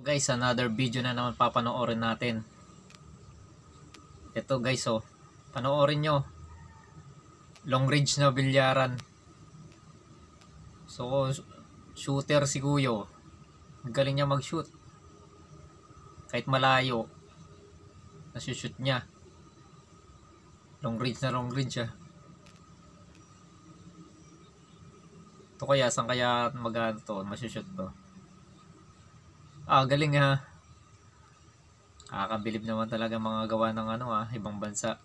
Guys, another video na naman papanoorin natin. Ito guys, oh, panoorin nyo. Long range na bilyaran. So shooter si Kuyo. Galing niya mag shoot. Kahit malayo, nasushoot niya. Long range ah. Ito kaya, saan kaya mag-ano to, masushoot to? Galing ha. Kakabilib naman talaga mga gawa ng ibang bansa.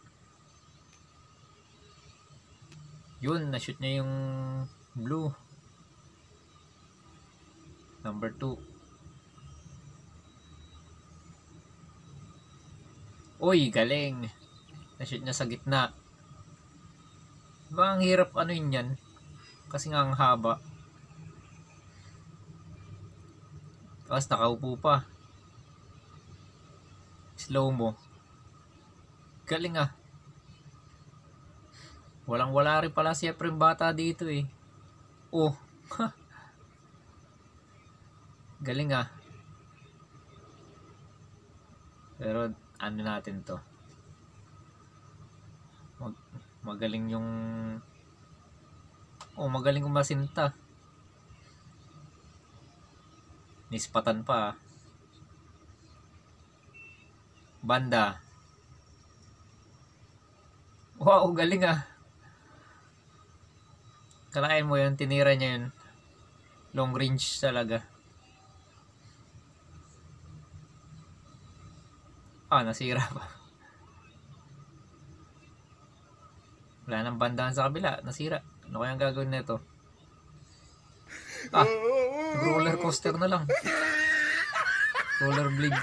Yun, na-shoot niya yung blue. Number 2. Uy, galing. Na-shoot niya sa gitna. Diba ang hirap yun yan? Kasi nga ang haba. Tapos nakaupo pa. Slow mo. Galing ah. Walang wala rin pala si Efrem Bata dito eh. Oh. Galing ah. Pero ano natin to. Magaling yung magaling kumasinta. Nispatan pa. Banda. Wow, galing ah. Kalain mo yun, tinira niya yun. Long range talaga. Nasira pa. Wala nang bandahan sa kabila, nasira. Ano kayang gagawin nito? Roller coaster na lang. Roller blade.